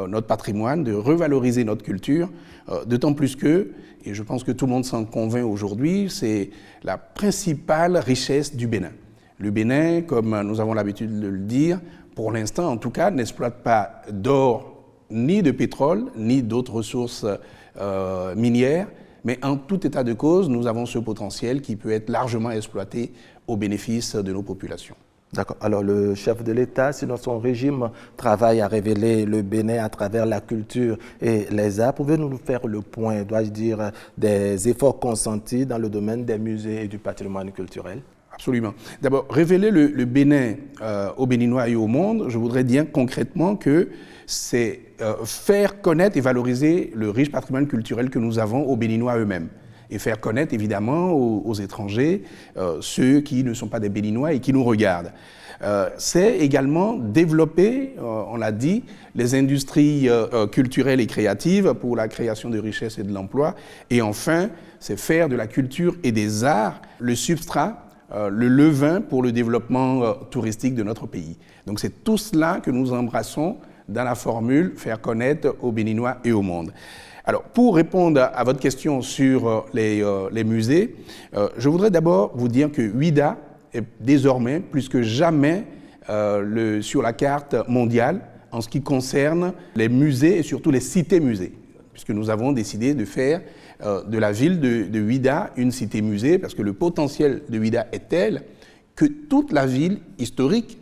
notre patrimoine, de revaloriser notre culture, d'autant plus que, et je pense que tout le monde s'en convainc aujourd'hui, c'est la principale richesse du Bénin. Le Bénin, comme nous avons l'habitude de le dire, pour l'instant en tout cas, n'exploite pas d'or, ni de pétrole, ni d'autres ressources minières, mais en tout état de cause, nous avons ce potentiel qui peut être largement exploité au bénéfice de nos populations. D'accord. Alors, le chef de l'État, sinon son régime, travaille à révéler le Bénin à travers la culture et les arts. Pouvez-vous nous faire le point, dois-je dire, des efforts consentis dans le domaine des musées et du patrimoine culturel? Absolument. D'abord, révéler le Bénin aux Béninois et au monde, je voudrais dire concrètement que c'est faire connaître et valoriser le riche patrimoine culturel que nous avons aux Béninois eux-mêmes. Et faire connaître évidemment aux étrangers, ceux qui ne sont pas des Béninois et qui nous regardent. C'est également développer, on l'a dit, les industries culturelles et créatives pour la création de richesses et de l'emploi. Et enfin, c'est faire de la culture et des arts le substrat, le levain pour le développement touristique de notre pays. Donc c'est tout cela que nous embrassons dans la formule « faire connaître aux Béninois et au monde ». Alors, pour répondre à votre question sur les musées, je voudrais d'abord vous dire que Ouidah est désormais, plus que jamais, sur la carte mondiale en ce qui concerne les musées et surtout les cités-musées, puisque nous avons décidé de faire de la ville de Ouidah une cité-musée, parce que le potentiel de Ouidah est tel que toute la ville historique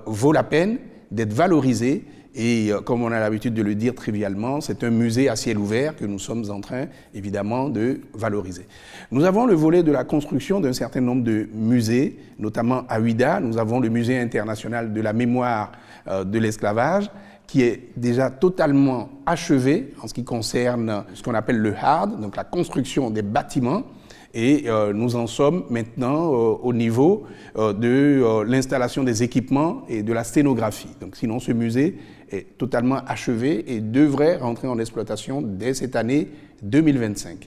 vaut la peine d'être valorisée. Et comme on a l'habitude de le dire trivialement, c'est un musée à ciel ouvert que nous sommes en train, évidemment, de valoriser. Nous avons le volet de la construction d'un certain nombre de musées, notamment à Ouidah. Nous avons le Musée international de la mémoire de l'esclavage, qui est déjà totalement achevé en ce qui concerne ce qu'on appelle le hard, donc la construction des bâtiments. Et nous en sommes maintenant au niveau de l'installation des équipements et de la scénographie. Donc, sinon, ce musée est totalement achevé et devrait rentrer en exploitation dès cette année 2025.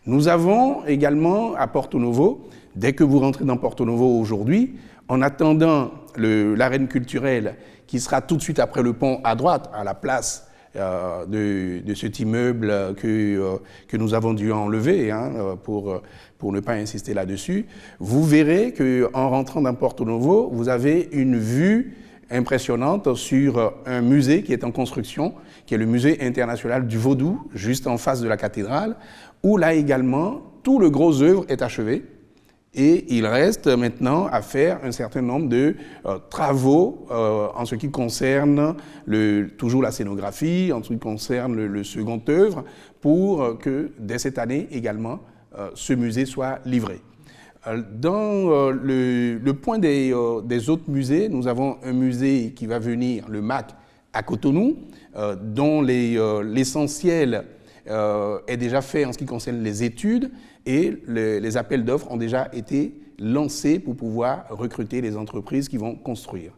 Nous avons également à Porto Novo, dès que vous rentrez dans Porto Novo aujourd'hui, en attendant l'arène culturelle qui sera tout de suite après le pont à droite, à la place de cet immeuble que nous avons dû enlever pour ne pas insister là-dessus, vous verrez qu'en rentrant dans Porto Novo, vous avez une vue impressionnante sur un musée qui est en construction, qui est le Musée international du Vaudou, juste en face de la cathédrale, où là également, tout le gros œuvre est achevé. Et il reste maintenant à faire un certain nombre de travaux en ce qui concerne toujours la scénographie, en ce qui concerne le second œuvre, pour que dès cette année également, ce musée soit livré. Dans le point des autres musées, nous avons un musée qui va venir, le MAC, à Cotonou, dont l'essentiel est déjà fait en ce qui concerne les études, et les appels d'offres ont déjà été lancés pour pouvoir recruter les entreprises qui vont construire.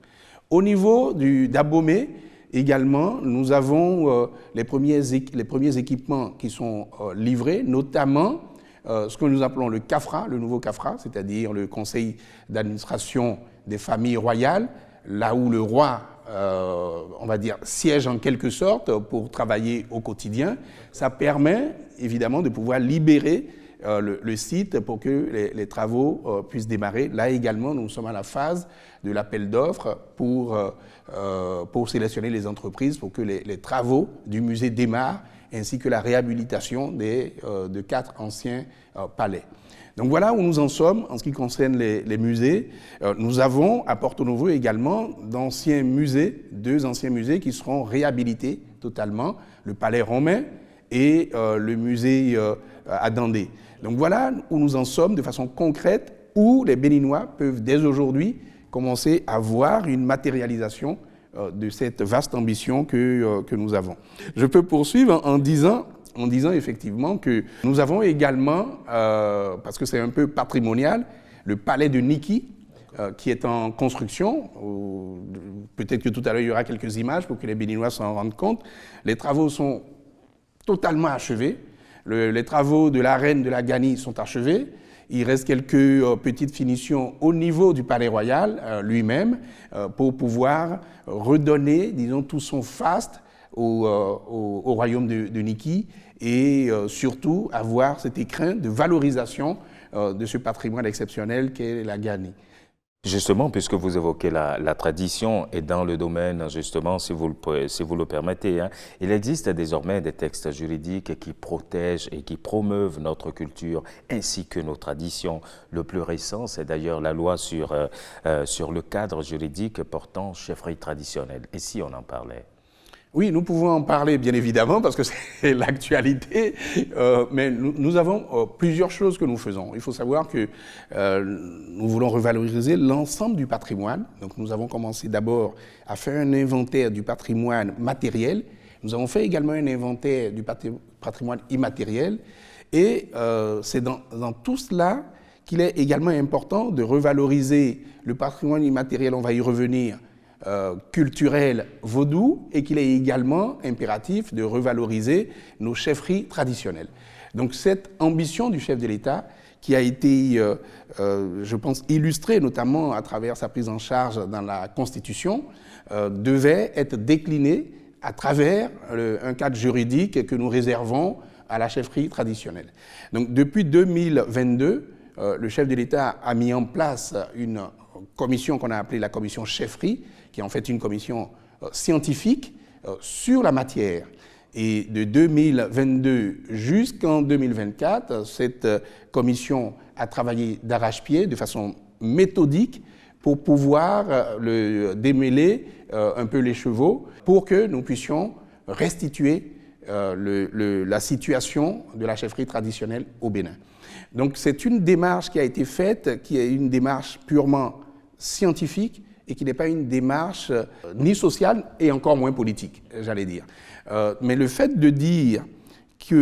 Au niveau d'Abomey, également, nous avons les premiers équipements qui sont livrés, notamment ce que nous appelons le CAFRA, le nouveau CAFRA, c'est-à-dire le Conseil d'administration des familles royales, là où le roi, on va dire, siège en quelque sorte pour travailler au quotidien. Ça permet évidemment de pouvoir libérer le site pour que les travaux puissent démarrer. Là également, nous sommes à la phase de l'appel d'offres pour sélectionner les entreprises pour que les travaux du musée démarrent, ainsi que la réhabilitation de 4 anciens palais. Donc voilà où nous en sommes en ce qui concerne les musées. Nous avons à Porto Novo également deux anciens musées qui seront réhabilités totalement, le palais romain et le musée à Dandé. Donc voilà où nous en sommes de façon concrète, où les Béninois peuvent dès aujourd'hui commencer à voir une matérialisation de cette vaste ambition que nous avons. Je peux poursuivre en disant effectivement que nous avons également, parce que c'est un peu patrimonial, le palais de Niki, qui est en construction. Peut-être que tout à l'heure, il y aura quelques images pour que les Béninois s'en rendent compte. Les travaux sont totalement achevés. Les travaux de l'arène de la Gani sont achevés. Il reste quelques petites finitions au niveau du Palais Royal lui-même pour pouvoir redonner, disons, tout son faste au royaume de Niki et surtout avoir cet écrin de valorisation de ce patrimoine exceptionnel qu'est la Gani. Justement, puisque vous évoquez la tradition et dans le domaine, justement, si vous le permettez, hein, il existe désormais des textes juridiques qui protègent et qui promeuvent notre culture ainsi que nos traditions. Le plus récent, c'est d'ailleurs la loi sur le cadre juridique portant chefferie traditionnelle. Et si on en parlait? Oui, nous pouvons en parler, bien évidemment, parce que c'est l'actualité, mais nous avons plusieurs choses que nous faisons. Il faut savoir que nous voulons revaloriser l'ensemble du patrimoine. Donc, nous avons commencé d'abord à faire un inventaire du patrimoine matériel. Nous avons fait également un inventaire du patrimoine immatériel. Et c'est dans tout cela qu'il est également important de revaloriser le patrimoine immatériel, on va y revenir, culturel vaudou, et qu'il est également impératif de revaloriser nos chefferies traditionnelles. Donc cette ambition du chef de l'État, qui a été, je pense, illustrée notamment à travers sa prise en charge dans la Constitution, devait être déclinée à travers un cadre juridique que nous réservons à la chefferie traditionnelle. Donc depuis 2022, le chef de l'État a mis en place une commission qu'on a appelée la commission chefferie, qui est en fait une commission scientifique sur la matière. Et de 2022 jusqu'en 2024, cette commission a travaillé d'arrache-pied, de façon méthodique, pour pouvoir démêler un peu les chevaux, pour que nous puissions restituer la situation de la chefferie traditionnelle au Bénin. Donc c'est une démarche qui a été faite, qui est une démarche purement scientifique, et qui n'est pas une démarche ni sociale et encore moins politique, j'allais dire. Mais le fait de dire qu'à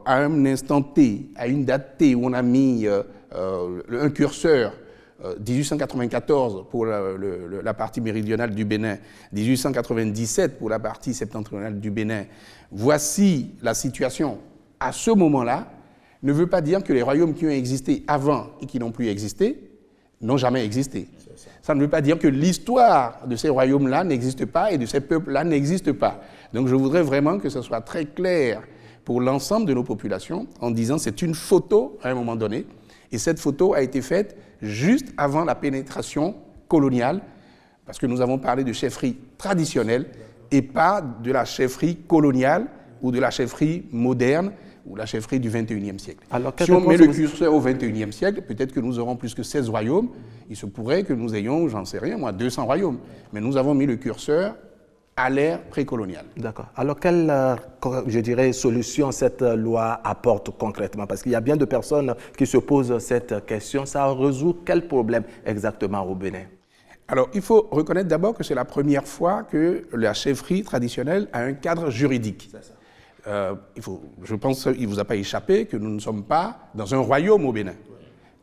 un instant T, à une date T, où on a mis un curseur, 1894 pour la partie méridionale du Bénin, 1897 pour la partie septentrionale du Bénin, voici la situation à ce moment-là, ne veut pas dire que les royaumes qui ont existé avant et qui n'ont plus existé n'ont jamais existé. Ça ne veut pas dire que l'histoire de ces royaumes-là n'existe pas et de ces peuples-là n'existe pas. Donc je voudrais vraiment que ce soit très clair pour l'ensemble de nos populations en disant que c'est une photo à un moment donné, et cette photo a été faite juste avant la pénétration coloniale, parce que nous avons parlé de chefferie traditionnelle et pas de la chefferie coloniale ou de la chefferie moderne ou la chefferie du XXIe siècle. Alors, si on met le curseur au XXIe siècle, peut-être que nous aurons plus que 16 royaumes. Il se pourrait que nous ayons, j'en sais rien, moi, 200 royaumes. Mais nous avons mis le curseur à l'ère précoloniale. D'accord. Alors, quelle, je dirais, solution cette loi apporte concrètement? Parce qu'il y a bien de personnes qui se posent cette question. Ça résout quel problème exactement au Bénin? Alors, il faut reconnaître d'abord que c'est la première fois que la chefferie traditionnelle a un cadre juridique. C'est ça. Je pense qu'il ne vous a pas échappé que nous ne sommes pas dans un royaume au Bénin.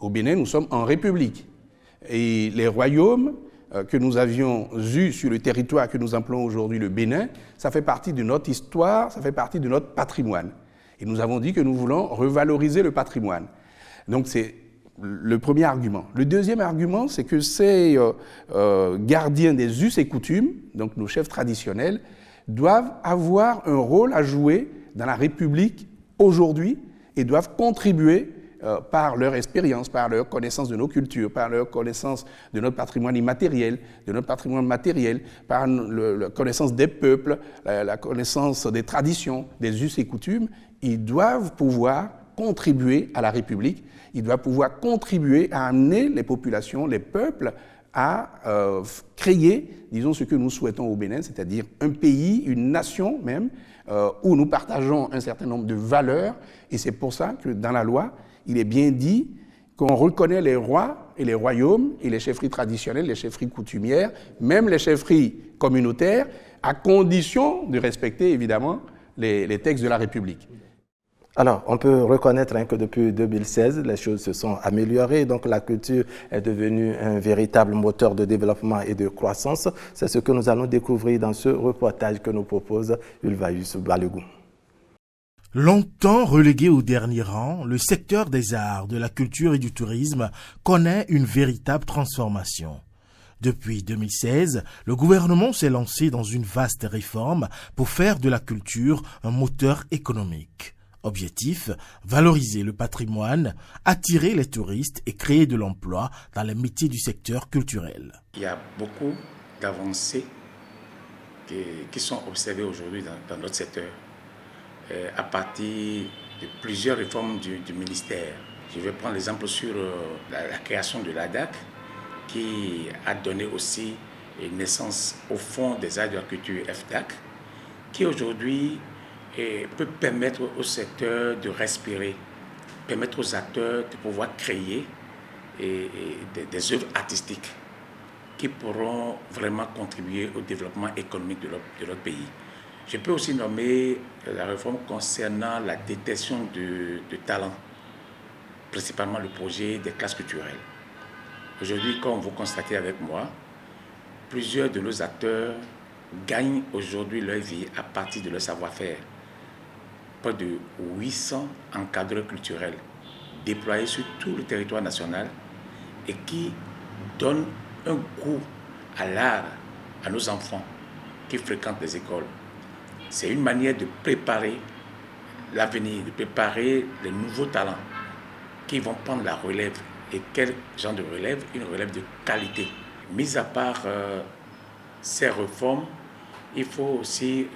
Au Bénin, nous sommes en république. Et les royaumes que nous avions eus sur le territoire que nous appelons aujourd'hui le Bénin, ça fait partie de notre histoire, ça fait partie de notre patrimoine. Et nous avons dit que nous voulons revaloriser le patrimoine. Donc c'est le premier argument. Le deuxième argument, c'est que ces gardiens des us et coutumes, donc nos chefs traditionnels, doivent avoir un rôle à jouer dans la République aujourd'hui et doivent contribuer par leur expérience, par leur connaissance de nos cultures, par leur connaissance de notre patrimoine immatériel, de notre patrimoine matériel, par la connaissance des peuples, la connaissance des traditions, des us et coutumes. Ils doivent pouvoir contribuer à la République, ils doivent pouvoir contribuer à amener les populations, les peuples, à créer, disons, ce que nous souhaitons au Bénin, c'est-à-dire un pays, une nation même, où nous partageons un certain nombre de valeurs. Et c'est pour ça que dans la loi, il est bien dit qu'on reconnaît les rois et les royaumes et les chefferies traditionnelles, les chefferies coutumières, même les chefferies communautaires, à condition de respecter évidemment les textes de la République. Alors, on peut reconnaître que depuis 2016, les choses se sont améliorées. Donc, la culture est devenue un véritable moteur de développement et de croissance. C'est ce que nous allons découvrir dans ce reportage que nous propose Ulvaeus Balogun. Longtemps relégué au dernier rang, le secteur des arts, de la culture et du tourisme connaît une véritable transformation. Depuis 2016, le gouvernement s'est lancé dans une vaste réforme pour faire de la culture un moteur économique. Objectif, valoriser le patrimoine, attirer les touristes et créer de l'emploi dans les métiers du secteur culturel. Il y a beaucoup d'avancées qui sont observées aujourd'hui dans notre secteur à partir de plusieurs réformes du ministère. Je vais prendre l'exemple sur la création de l'ADAC qui a donné aussi naissance au Fonds des arts de la culture FDAC qui aujourd'hui peut permettre au secteur de respirer, permettre aux acteurs de pouvoir créer des œuvres artistiques qui pourront vraiment contribuer au développement économique de notre pays. Je peux aussi nommer la réforme concernant la détection de talents, principalement le projet des classes culturelles. Aujourd'hui, comme vous constatez avec moi, plusieurs de nos acteurs gagnent aujourd'hui leur vie à partir de leur savoir-faire. Près de 800 encadreurs culturels déployés sur tout le territoire national et qui donnent un goût à l'art à nos enfants qui fréquentent les écoles. C'est une manière de préparer l'avenir, de préparer les nouveaux talents qui vont prendre la relève. Et quel genre de relève? Une relève de qualité. Mis à part ces réformes, il faut aussi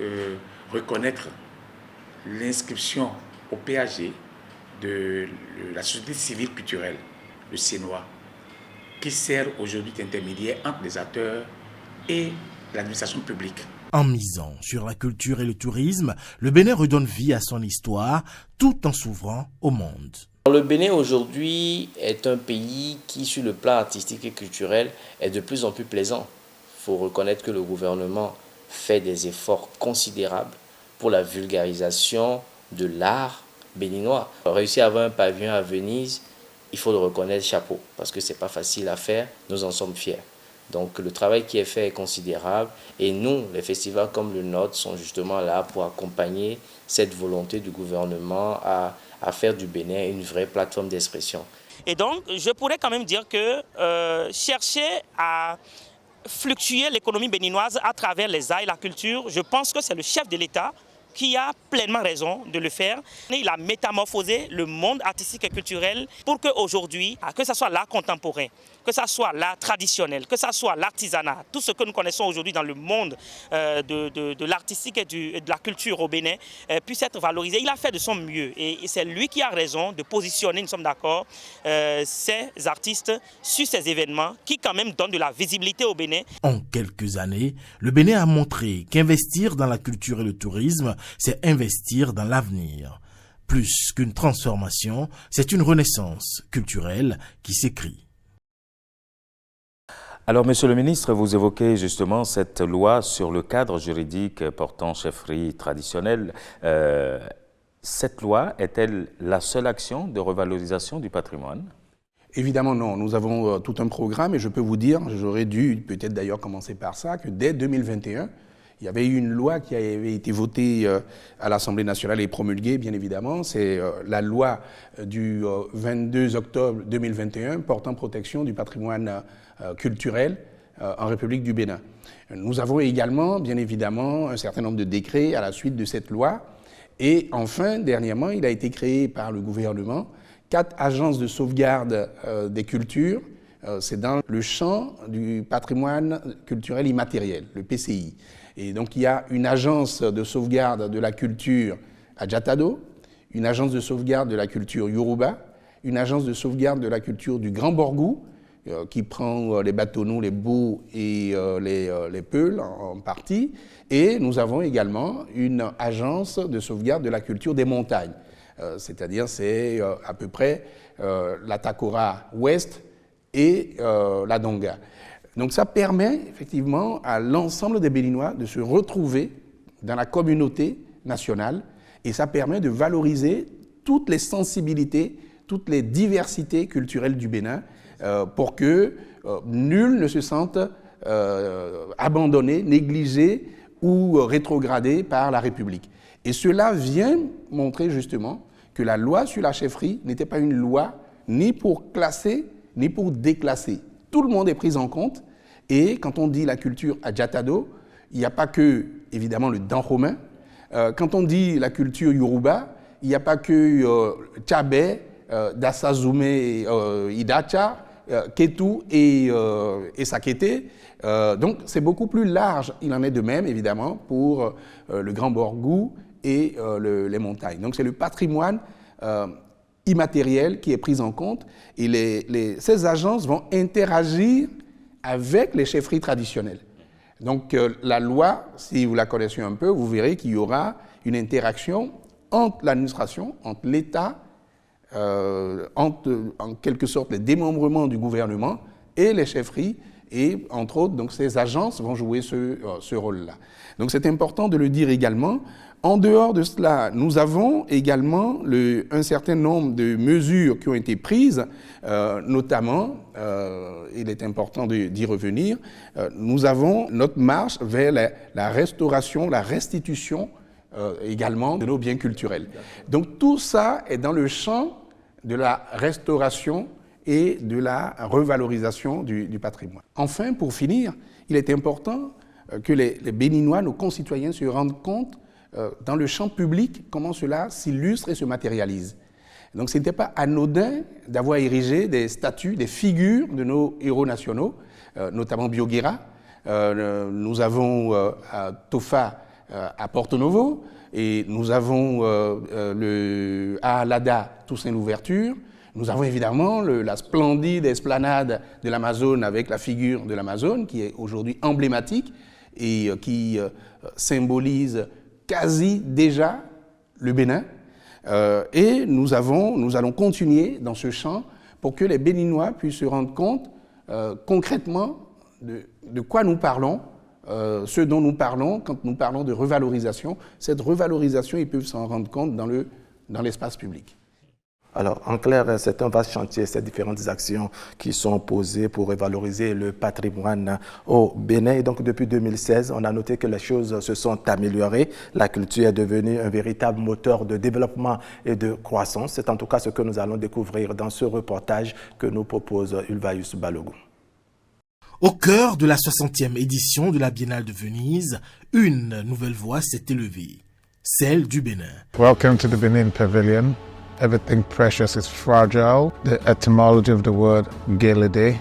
reconnaître l'inscription au PAG de la société civile culturelle, le CNOA, qui sert aujourd'hui d'intermédiaire entre les acteurs et l'administration publique. En misant sur la culture et le tourisme, le Bénin redonne vie à son histoire tout en s'ouvrant au monde. Le Bénin aujourd'hui est un pays qui, sur le plan artistique et culturel, est de plus en plus plaisant. Il faut reconnaître que le gouvernement fait des efforts considérables pour la vulgarisation de l'art béninois. Réussir à avoir un pavillon à Venise, il faut le reconnaître, chapeau, parce que ce n'est pas facile à faire, nous en sommes fiers. Donc le travail qui est fait est considérable et nous, les festivals comme le nôtre, sont justement là pour accompagner cette volonté du gouvernement à faire du Bénin une vraie plateforme d'expression. Et donc, je pourrais quand même dire que chercher à fluctuer l'économie béninoise à travers les arts et la culture, je pense que c'est le chef de l'État qui a pleinement raison de le faire. Il a métamorphosé le monde artistique et culturel pour qu'aujourd'hui, que ce soit l'art contemporain, que ce soit l'art traditionnel, que ce soit l'artisanat, tout ce que nous connaissons aujourd'hui dans le monde de l'artistique et de la culture au Bénin puisse être valorisé. Il a fait de son mieux et c'est lui qui a raison de positionner, nous sommes d'accord, ces artistes sur ces événements qui quand même donnent de la visibilité au Bénin. En quelques années, le Bénin a montré qu'investir dans la culture et le tourisme, c'est investir dans l'avenir. Plus qu'une transformation, c'est une renaissance culturelle qui s'écrit. Alors, Monsieur le ministre, vous évoquez justement cette loi sur le cadre juridique portant chefferie traditionnelle. Cette loi est-elle la seule action de revalorisation du patrimoine? Évidemment non, nous avons tout un programme et je peux vous dire, j'aurais dû peut-être d'ailleurs commencer par ça, que dès 2021, il y avait eu une loi qui avait été votée à l'Assemblée nationale et promulguée, bien évidemment. C'est la loi du 22 octobre 2021 portant protection du patrimoine culturel en République du Bénin. Nous avons également, bien évidemment, un certain nombre de décrets à la suite de cette loi. Et enfin, dernièrement, il a été créé par le gouvernement 4 agences de sauvegarde des cultures. C'est dans le champ du patrimoine culturel immatériel, le PCI. Et donc, il y a une agence de sauvegarde de la culture à Jatado, une agence de sauvegarde de la culture Yoruba, une agence de sauvegarde de la culture du Grand Borgou, qui prend les bâtonnous, les bouts et les peuls en partie. Et nous avons également une agence de sauvegarde de la culture des montagnes. C'est-à-dire, c'est à peu près la Takora Ouest et la Donga. Donc ça permet effectivement à l'ensemble des Béninois de se retrouver dans la communauté nationale et ça permet de valoriser toutes les sensibilités, toutes les diversités culturelles du Bénin pour que nul ne se sente abandonné, négligé ou rétrogradé par la République. Et cela vient montrer justement que la loi sur la chefferie n'était pas une loi ni pour classer, ni pour déclasser. Tout le monde est pris en compte Et quand on dit la culture Adjatado, il n'y a pas que, évidemment, le Dan-romain. Quand on dit la culture Yoruba, il n'y a pas que Tchabé, Dasazume, Idacha, Ketu et Sakete. Donc c'est beaucoup plus large. Il en est de même, évidemment, pour le Grand Borgou et les montagnes. Donc c'est le patrimoine immatériel qui est pris en compte. Et ces agences vont interagir avec les chefferies traditionnelles. Donc la loi, si vous la connaissez un peu, vous verrez qu'il y aura une interaction entre l'administration, entre l'État, entre en quelque sorte les démembrements du gouvernement et les chefferies. Et entre autres, donc, ces agences vont jouer ce rôle-là. Donc c'est important de le dire également. En dehors de cela, nous avons également un certain nombre de mesures qui ont été prises, notamment, il est important d'y revenir, nous avons notre marche vers la restauration, la restitution également de nos biens culturels. Donc tout ça est dans le champ de la restauration et de la revalorisation du patrimoine. Enfin, pour finir, il est important que les Béninois, nos concitoyens, se rendent compte dans le champ public comment cela s'illustre et se matérialise. Donc ce n'était pas anodin d'avoir érigé des statues, des figures de nos héros nationaux, notamment Bioguera. Nous avons Tofa à Porto Novo, et nous avons à Alada Toussaint l'Ouverture. Nous avons évidemment la splendide esplanade de l'Amazone avec la figure de l'Amazone qui est aujourd'hui emblématique et qui symbolise quasi déjà le Bénin. Et nous allons continuer dans ce champ pour que les Béninois puissent se rendre compte concrètement de quoi nous parlons, ce dont nous parlons quand nous parlons de revalorisation. Cette revalorisation, ils peuvent s'en rendre compte dans l'espace public. Alors, en clair, c'est un vaste chantier, ces différentes actions qui sont posées pour revaloriser le patrimoine au Bénin. Et donc, depuis 2016, on a noté que les choses se sont améliorées. La culture est devenue un véritable moteur de développement et de croissance. C'est en tout cas ce que nous allons découvrir dans ce reportage que nous propose Ulvaeus Balogun. Au cœur de la 60e édition de la Biennale de Venise, une nouvelle voix s'est élevée, celle du Bénin. Welcome to the Benin Pavilion. Everything precious is fragile. The etymology of the word gelede,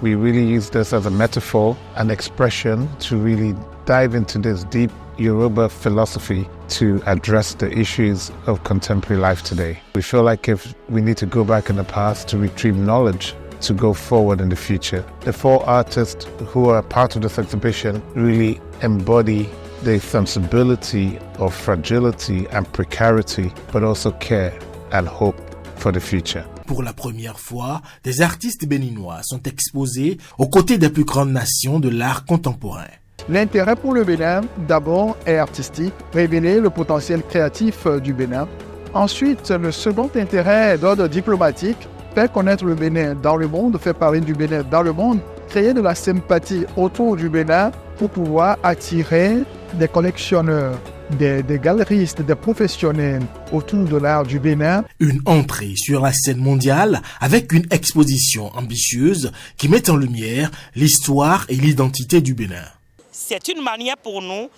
we really use this as a metaphor, an expression to really dive into this deep Yoruba philosophy to address the issues of contemporary life today. We feel like if we need to go back in the past to retrieve knowledge to go forward in the future. The 4 artists who are part of this exhibition really embody the sensibility of fragility and precarity, but also care and hope for the future. Pour la première fois, des artistes béninois sont exposés aux côtés des plus grandes nations de l'art contemporain. L'intérêt pour le Bénin, d'abord, est artistique, révéler le potentiel créatif du Bénin. Ensuite, le second intérêt est d'ordre diplomatique, faire connaître le Bénin dans le monde, faire parler du Bénin dans le monde, créer de la sympathie autour du Bénin pour pouvoir attirer des collectionneurs, des galeristes, des professionnels autour de l'art du Bénin. Une entrée sur la scène mondiale avec une exposition ambitieuse qui met en lumière l'histoire et l'identité du Bénin. C'est une manière pour nous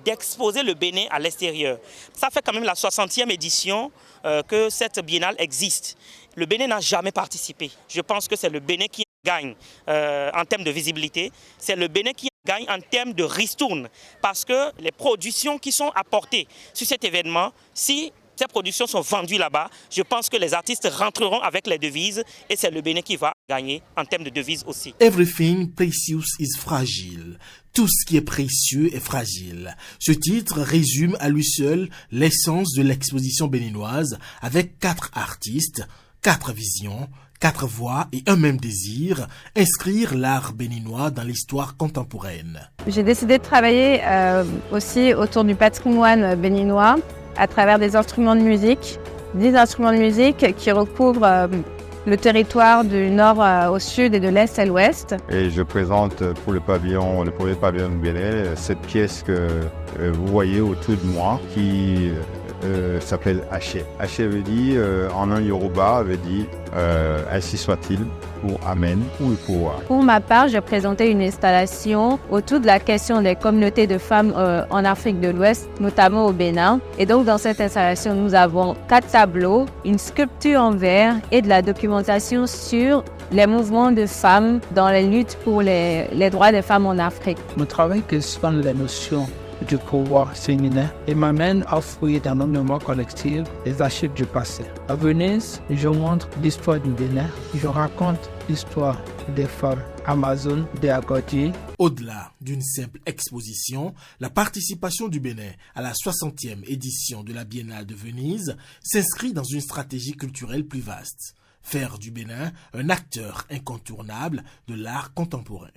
d'exposer le Bénin à l'extérieur. Ça fait quand même la 60e édition que cette biennale existe. Le Bénin n'a jamais participé. Je pense que c'est le Bénin qui gagne en termes de visibilité. C'est le Bénin qui gagne en termes de ristourne. Parce que les productions qui sont apportées sur cet événement, si ces productions sont vendues là-bas, je pense que les artistes rentreront avec les devises et c'est le Bénin qui va gagner en termes de devises aussi. Everything precious is fragile. Tout ce qui est précieux est fragile. Ce titre résume à lui seul l'essence de l'exposition béninoise avec 4 artistes, 4 visions, 4 voix et un même désir, inscrire l'art béninois dans l'histoire contemporaine. J'ai décidé de travailler aussi autour du patrimoine béninois à travers des instruments de musique, 10 instruments de musique qui recouvrent le territoire du nord au sud et de l'est à l'ouest. Et je présente pour le premier pavillon de Bénin, cette pièce que vous voyez autour de moi qui s'appelle Haché. Haché veut dire, en un Yoruba, veut dire ainsi soit-il, ou Amen, ou le pouvoir. Pour ma part, j'ai présenté une installation autour de la question des communautés de femmes en Afrique de l'Ouest, notamment au Bénin. Et donc, dans cette installation, nous avons 4 tableaux, une sculpture en verre et de la documentation sur les mouvements de femmes dans les luttes pour les droits des femmes en Afrique. Mon travail questionne les notions du pouvoir féminin et m'amène à fouiller dans nos mémoires collectives les archives du passé. À Venise, je montre l'histoire du Bénin, je raconte l'histoire des femmes amazones, des Agodi. Au-delà d'une simple exposition, la participation du Bénin à la 60e édition de la Biennale de Venise s'inscrit dans une stratégie culturelle plus vaste. Faire du Bénin un acteur incontournable de l'art contemporain.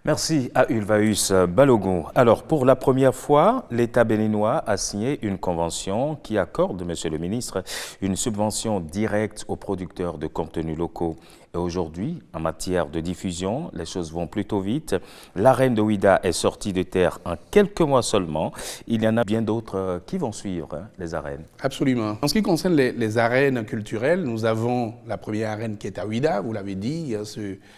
Merci à Ulvaeus Balogun. Alors, pour la première fois, l'État béninois a signé une convention qui accorde, Monsieur le ministre, une subvention directe aux producteurs de contenus locaux. Et aujourd'hui, en matière de diffusion, les choses vont plutôt vite. L'arène de Ouida est sortie de terre en quelques mois seulement. Il y en a bien d'autres qui vont suivre, les arènes. Absolument. En ce qui concerne les arènes culturelles, nous avons la première arène qui est à Ouida, vous l'avez dit,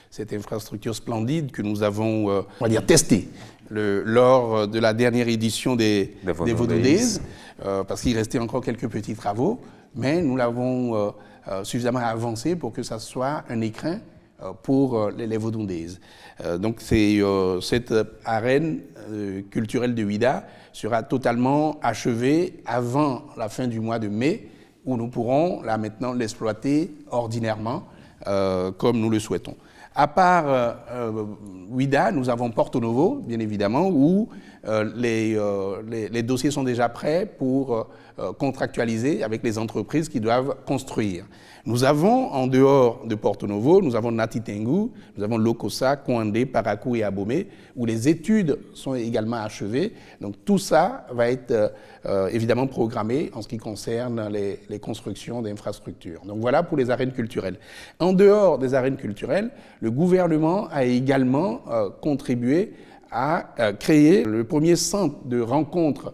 cette infrastructure splendide que nous avons, on va dire, testée lors de la dernière édition des Vodou Days, parce qu'il restait encore quelques petits travaux, mais nous l'avons suffisamment avancé pour que ça soit un écrin pour les Vodou Days. Donc cette arène culturelle de Ouida sera totalement achevée avant la fin du mois de mai, où nous pourrons là maintenant l'exploiter ordinairement comme nous le souhaitons. À part Ouida, nous avons Porto Novo, bien évidemment, où les dossiers sont déjà prêts pour contractualiser avec les entreprises qui doivent construire. Nous avons, en dehors de Porto Novo, nous avons Nati Tengu, nous avons Lokossa, Kouandé, Parakou et Abomey, où les études sont également achevées. Donc tout ça va être évidemment programmé en ce qui concerne les constructions d'infrastructures. Donc voilà pour les arènes culturelles. En dehors des arènes culturelles, le gouvernement a également contribué à créer le premier centre de rencontres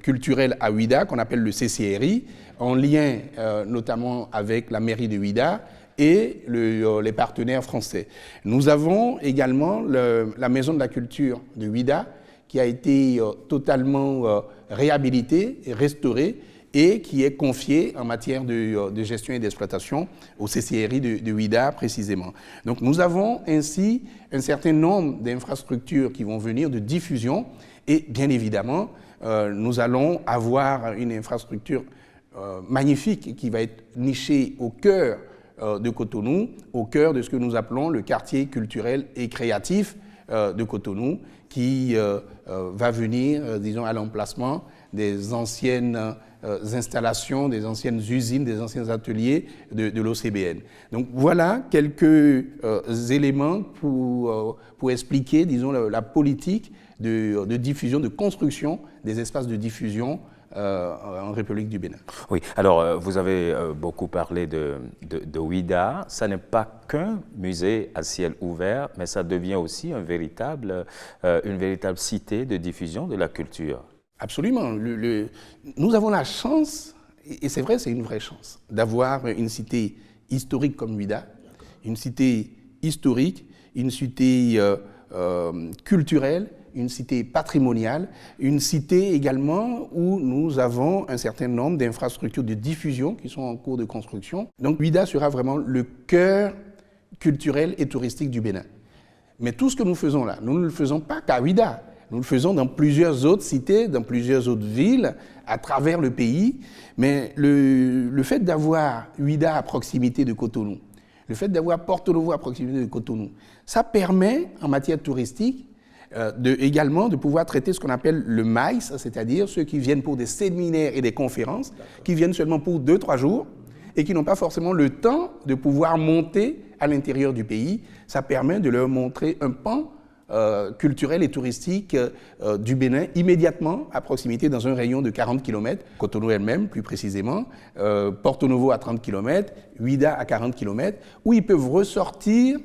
culturelles à Ouida, qu'on appelle le CCRI, en lien notamment avec la mairie de Ouida et les partenaires français. Nous avons également la Maison de la Culture de Ouida, qui a été totalement réhabilitée et restaurée, et qui est confiée en matière de gestion et d'exploitation au CCRI de Ouida précisément. Donc nous avons ainsi un certain nombre d'infrastructures qui vont venir de diffusion, et bien évidemment, nous allons avoir une infrastructure magnifique qui va être nichée au cœur de Cotonou, au cœur de ce que nous appelons le quartier culturel et créatif de Cotonou, qui va venir, disons, à l'emplacement des anciennes installations, des anciennes usines, des anciens ateliers de l'OCBN. Donc voilà quelques éléments pour expliquer, disons, la politique de diffusion, de construction des espaces de diffusion en République du Bénin. Oui, alors vous avez beaucoup parlé de Ouida. Ça n'est pas qu'un musée à ciel ouvert, mais ça devient aussi une véritable cité de diffusion de la culture. Absolument. Nous avons la chance, et c'est vrai, c'est une vraie chance, d'avoir une cité historique comme Ouida, une cité historique, une cité culturelle, une cité patrimoniale, une cité également où nous avons un certain nombre d'infrastructures de diffusion qui sont en cours de construction. Donc Ouida sera vraiment le cœur culturel et touristique du Bénin. Mais tout ce que nous faisons là, nous ne le faisons pas qu'à Ouida. Nous le faisons dans plusieurs autres cités, dans plusieurs autres villes, à travers le pays. Mais le fait d'avoir Ouida à proximité de Cotonou, le fait d'avoir Porto Novo à proximité de Cotonou, ça permet, en matière touristique, également de pouvoir traiter ce qu'on appelle le MAIS, c'est-à-dire ceux qui viennent pour des séminaires et des conférences, qui viennent seulement pour 2-3 jours et qui n'ont pas forcément le temps de pouvoir monter à l'intérieur du pays. Ça permet de leur montrer un pan culturel et touristique du Bénin immédiatement à proximité dans un rayon de 40 km, Cotonou elle-même plus précisément, Porto Novo à 30 km, Ouida à 40 km, où ils peuvent ressortir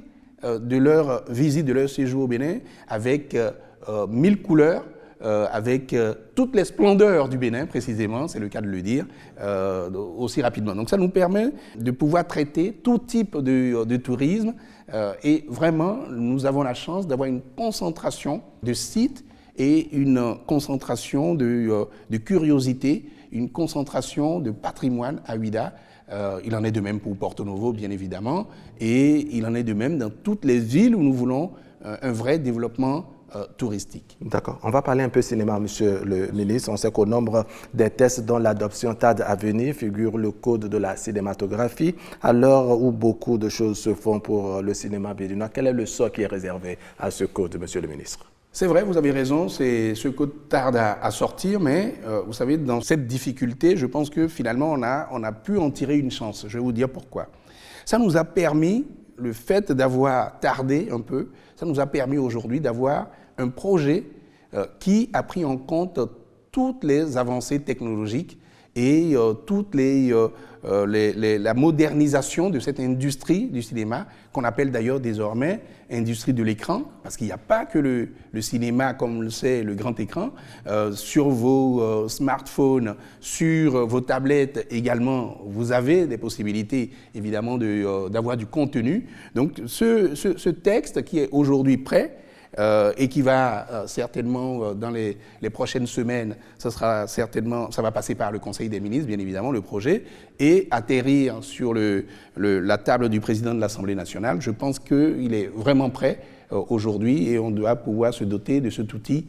de leur visite, de leur séjour au Bénin avec 1000 couleurs avec toutes les splendeurs du Bénin, précisément, c'est le cas de le dire, aussi rapidement. Donc ça nous permet de pouvoir traiter tout type de tourisme et vraiment, nous avons la chance d'avoir une concentration de sites et une concentration de curiosité, une concentration de patrimoine à Ouidah. Il en est de même pour Porto Novo, bien évidemment, et il en est de même dans toutes les villes où nous voulons un vrai développement touristique. D'accord. On va parler un peu cinéma, monsieur le ministre. On sait qu'au nombre des tests dont l'adoption tarde à venir figure le code de la cinématographie. À l'heure où beaucoup de choses se font pour le cinéma béninois, quel est le sort qui est réservé à ce code, monsieur le ministre? C'est vrai, vous avez raison, ce code tarde à sortir, mais vous savez, dans cette difficulté, je pense que finalement, on a pu en tirer une chance. Je vais vous dire pourquoi. Ça nous a permis, le fait d'avoir tardé un peu, ça nous a permis aujourd'hui d'avoir un projet qui a pris en compte toutes les avancées technologiques et toute la modernisation de cette industrie du cinéma, qu'on appelle d'ailleurs désormais industrie de l'écran, parce qu'il n'y a pas que le cinéma comme le sait le grand écran, sur vos smartphones, sur vos tablettes également, vous avez des possibilités évidemment d'avoir du contenu. Donc ce texte qui est aujourd'hui prêt, et qui va certainement, dans les prochaines semaines, ça va passer par le Conseil des ministres, bien évidemment, le projet, et atterrir sur la table du président de l'Assemblée nationale. Je pense qu'il est vraiment prêt aujourd'hui et on doit pouvoir se doter de cet outil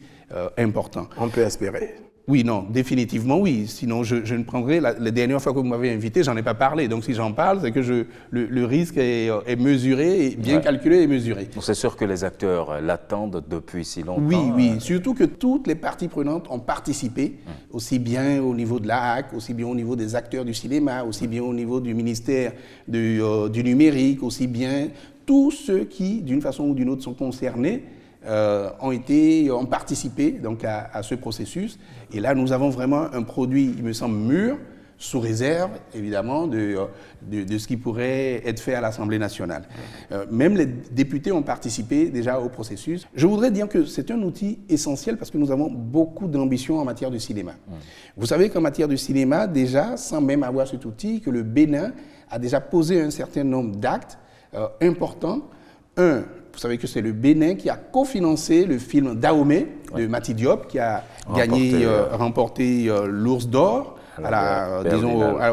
important. On peut espérer. Oui, non, définitivement oui. Sinon, je ne prendrai... La dernière fois que vous m'avez invité, j'en ai pas parlé. Donc, si j'en parle, c'est que le risque est mesuré, et bien calculé et mesuré. C'est sûr que les acteurs l'attendent depuis si longtemps. Oui. Surtout que toutes les parties prenantes ont participé, aussi bien au niveau de l'AAC, aussi bien au niveau des acteurs du cinéma, aussi bien au niveau du ministère du numérique, aussi bien tous ceux qui, d'une façon ou d'une autre, sont concernés, ont participé donc à ce processus. Et là, nous avons vraiment un produit, il me semble, mûr, sous réserve, évidemment, de ce qui pourrait être fait à l'Assemblée nationale. Même les députés ont participé déjà au processus. Je voudrais dire que c'est un outil essentiel parce que nous avons beaucoup d'ambition en matière de cinéma. Vous savez qu'en matière de cinéma, déjà, sans même avoir cet outil, que le Bénin a déjà posé un certain nombre d'actes importants. Vous savez que c'est le Bénin qui a cofinancé le film Dahomey de Mati Diop, qui a remporté l'Ours d'Or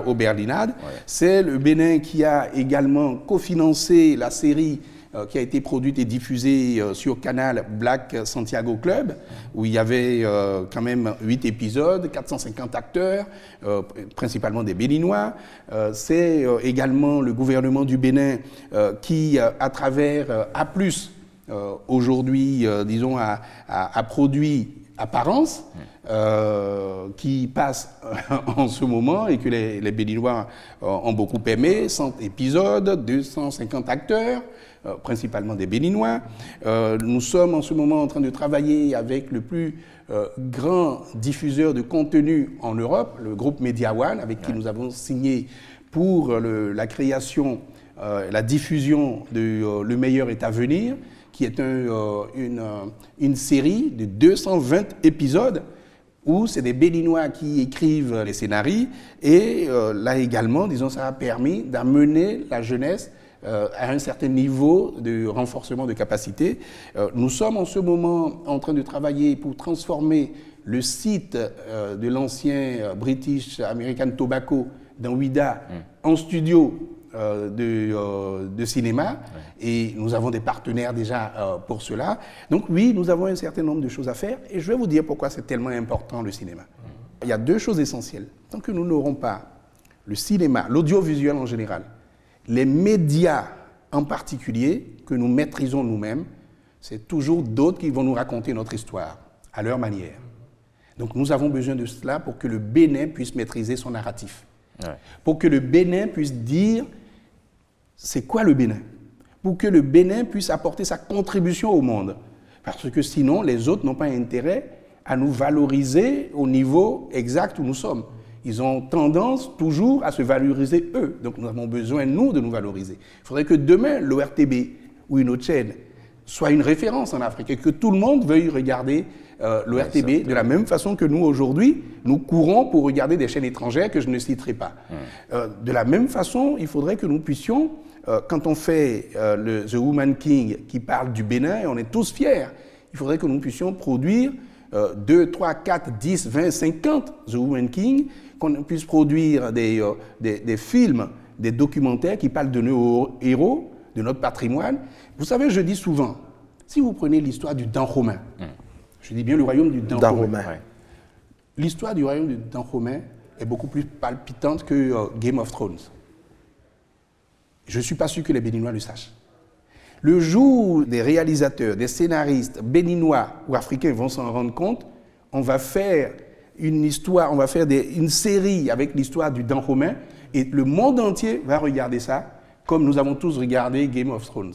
au Berlinade. C'est le Bénin qui a également cofinancé la série qui a été produite et diffusée sur Canal Black Santiago Club, où il y avait quand même 8 épisodes, 450 acteurs, principalement des Béninois. C'est également le gouvernement du Bénin qui, à travers A+, aujourd'hui, disons, a produit Apparence, qui passe en ce moment et que les Béninois ont beaucoup aimé, 100 épisodes, 250 acteurs, principalement des Béninois. Nous sommes en ce moment en train de travailler avec le plus grand diffuseur de contenu en Europe, le groupe Media One, avec qui nous avons signé pour la création, la diffusion de Le meilleur est à venir, qui est une série de 220 épisodes où c'est des Béninois qui écrivent les scénarios. Et là également, disons, ça a permis d'amener la jeunesse à un certain niveau de renforcement de capacité. Nous sommes en ce moment en train de travailler pour transformer le site de l'ancien British American Tobacco dans Ouidah en studio de cinéma, et nous avons des partenaires déjà pour cela. Donc oui, nous avons un certain nombre de choses à faire, et je vais vous dire pourquoi c'est tellement important le cinéma. Il y a deux choses essentielles. Tant que nous n'aurons pas le cinéma, l'audiovisuel en général, les médias en particulier, que nous maîtrisons nous-mêmes, c'est toujours d'autres qui vont nous raconter notre histoire, à leur manière. Donc nous avons besoin de cela pour que le Bénin puisse maîtriser son narratif. Pour que le Bénin puisse dire c'est quoi le Bénin, pour que le Bénin puisse apporter sa contribution au monde. Parce que sinon, les autres n'ont pas intérêt à nous valoriser au niveau exact où nous sommes. Ils ont tendance toujours à se valoriser eux. Donc nous avons besoin, nous, de nous valoriser. Il faudrait que demain, l'ORTB ou une autre chaîne soit une référence en Afrique et que tout le monde veuille regarder l'ORTB, de la même façon que nous, aujourd'hui, nous courons pour regarder des chaînes étrangères que je ne citerai pas. De la même façon, il faudrait que nous puissions, quand on fait The Woman King qui parle du Bénin, et on est tous fiers, il faudrait que nous puissions produire 2, 3, 4, 10, 20, 50 The Woman King, qu'on puisse produire des films, des documentaires qui parlent de nos héros, de notre patrimoine. Vous savez, je dis souvent, si vous prenez l'histoire du Dahomey, je dis bien le royaume du Dahomey, l'histoire du royaume du Dahomey est beaucoup plus palpitante que Game of Thrones. Je ne suis pas sûr que les Béninois le sachent. Le jour des réalisateurs, des scénaristes béninois ou africains vont s'en rendre compte, on va faire une histoire, on va faire une série avec l'histoire du Dahomey et le monde entier va regarder ça comme nous avons tous regardé Game of Thrones.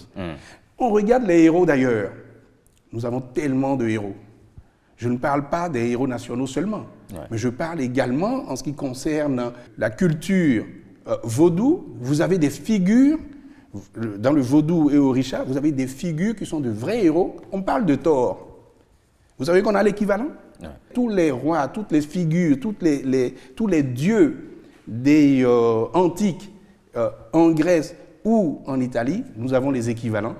On regarde les héros d'ailleurs. Nous avons tellement de héros. Je ne parle pas des héros nationaux seulement, mais je parle également en ce qui concerne la culture vaudou. Vous avez des figures, dans le vaudou et orisha, vous avez des figures qui sont de vrais héros. On parle de Thor. Vous savez qu'on a l'équivalent ? Tous les rois, toutes les figures, tous les dieux des antiques en Grèce ou en Italie, nous avons les équivalents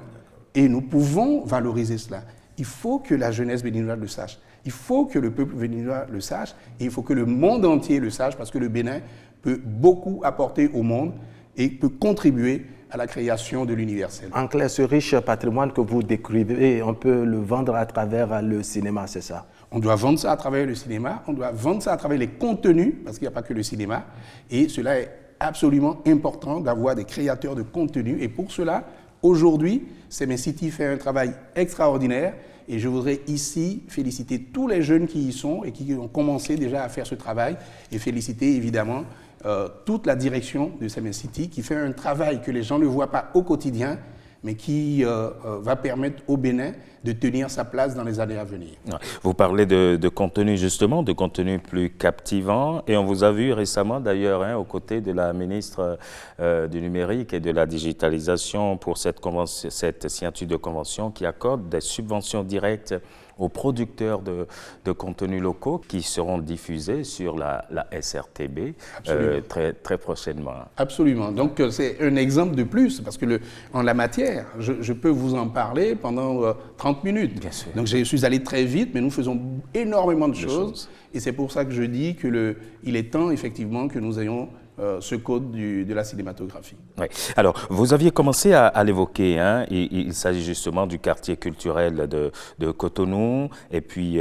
et nous pouvons valoriser cela. Il faut que la jeunesse béninoise le sache. Il faut que le peuple béninois le sache et il faut que le monde entier le sache parce que le Bénin peut beaucoup apporter au monde et peut contribuer à la création de l'universel. En clair, ce riche patrimoine que vous décrivez, on peut le vendre à travers le cinéma, c'est ça? On doit vendre ça à travers le cinéma, on doit vendre ça à travers les contenus, parce qu'il n'y a pas que le cinéma, et cela est absolument important d'avoir des créateurs de contenu, et pour cela, aujourd'hui, CMS-City fait un travail extraordinaire, et je voudrais ici féliciter tous les jeunes qui y sont et qui ont commencé déjà à faire ce travail, et féliciter évidemment toute la direction de CMS-City qui fait un travail que les gens ne voient pas au quotidien, mais qui va permettre au Bénin de tenir sa place dans les années à venir. Vous parlez de contenu justement, de contenu plus captivant, et on vous a vu récemment d'ailleurs aux côtés de la ministre du numérique et de la digitalisation pour cette signature de convention qui accorde des subventions directes aux producteurs de contenus locaux qui seront diffusés sur la SRTB très prochainement. Absolument. Donc c'est un exemple de plus, parce que en la matière, je peux vous en parler pendant 30 minutes. Bien sûr. Donc je suis allé très vite, mais nous faisons énormément de choses. Et c'est pour ça que je dis qu'il est temps effectivement que nous ayons ce code de la cinématographie. Oui. Alors, vous aviez commencé à l'évoquer, il s'agit justement du quartier culturel de Cotonou, et puis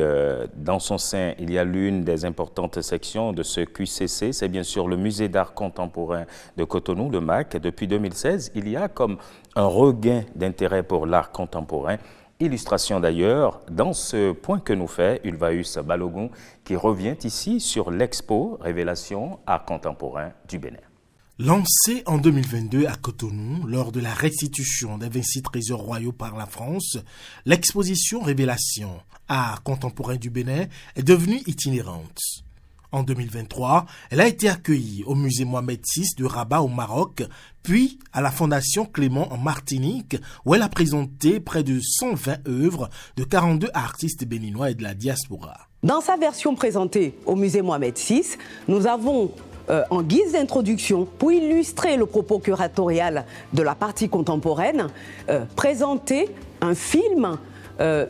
dans son sein, il y a l'une des importantes sections de ce QCC, c'est bien sûr le Musée d'art contemporain de Cotonou, le MAC. Depuis 2016, il y a comme un regain d'intérêt pour l'art contemporain. Illustration d'ailleurs dans ce point que nous fait Ulvaeus Balogun qui revient ici sur l'expo Révélation Art Contemporain du Bénin. Lancée en 2022 à Cotonou lors de la restitution des 26 trésors royaux par la France, l'exposition Révélation Art Contemporain du Bénin est devenue itinérante. En 2023, elle a été accueillie au musée Mohamed VI de Rabat au Maroc, puis à la Fondation Clément en Martinique, où elle a présenté près de 120 œuvres de 42 artistes béninois et de la diaspora. Dans sa version présentée au musée Mohamed VI, nous avons en guise d'introduction, pour illustrer le propos curatorial de la partie contemporaine, présenté un film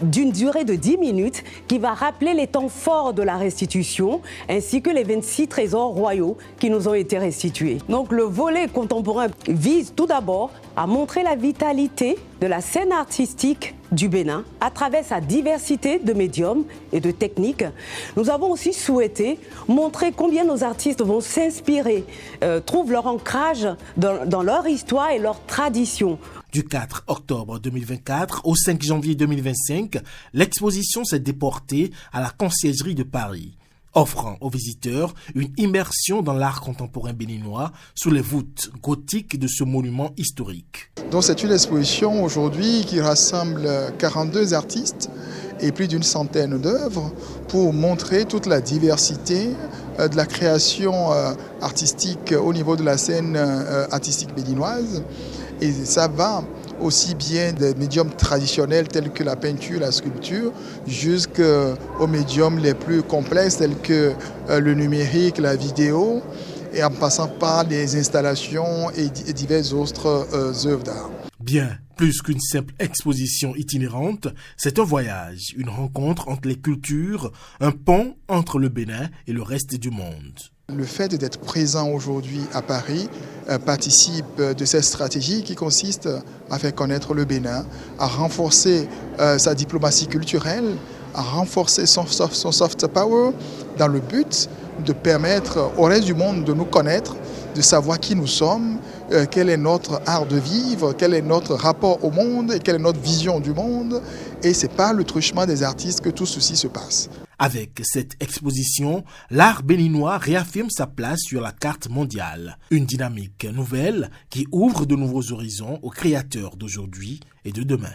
d'une durée de 10 minutes qui va rappeler les temps forts de la restitution ainsi que les 26 trésors royaux qui nous ont été restitués. Donc le volet contemporain vise tout d'abord à montrer la vitalité de la scène artistique du Bénin à travers sa diversité de médiums et de techniques. Nous avons aussi souhaité montrer combien nos artistes vont s'inspirer, trouvent leur ancrage dans leur histoire et leur tradition. Du 4 octobre 2024 au 5 janvier 2025, l'exposition s'est déportée à la Conciergerie de Paris, offrant aux visiteurs une immersion dans l'art contemporain béninois sous les voûtes gothiques de ce monument historique. Donc c'est une exposition aujourd'hui qui rassemble 42 artistes et plus d'une centaine d'œuvres pour montrer toute la diversité de la création artistique au niveau de la scène artistique béninoise. Et ça va aussi bien des médiums traditionnels tels que la peinture, la sculpture, jusqu'aux médiums les plus complexes tels que le numérique, la vidéo, et en passant par les installations et diverses autres œuvres d'art. Bien, plus qu'une simple exposition itinérante, c'est un voyage, une rencontre entre les cultures, un pont entre le Bénin et le reste du monde. Le fait d'être présent aujourd'hui à Paris participe de cette stratégie qui consiste à faire connaître le Bénin, à renforcer sa diplomatie culturelle, à renforcer son soft power dans le but de permettre au reste du monde de nous connaître, de savoir qui nous sommes, quel est notre art de vivre, quel est notre rapport au monde et quelle est notre vision du monde. Et c'est par le truchement des artistes que tout ceci se passe. Avec cette exposition, l'art béninois réaffirme sa place sur la carte mondiale. Une dynamique nouvelle qui ouvre de nouveaux horizons aux créateurs d'aujourd'hui et de demain.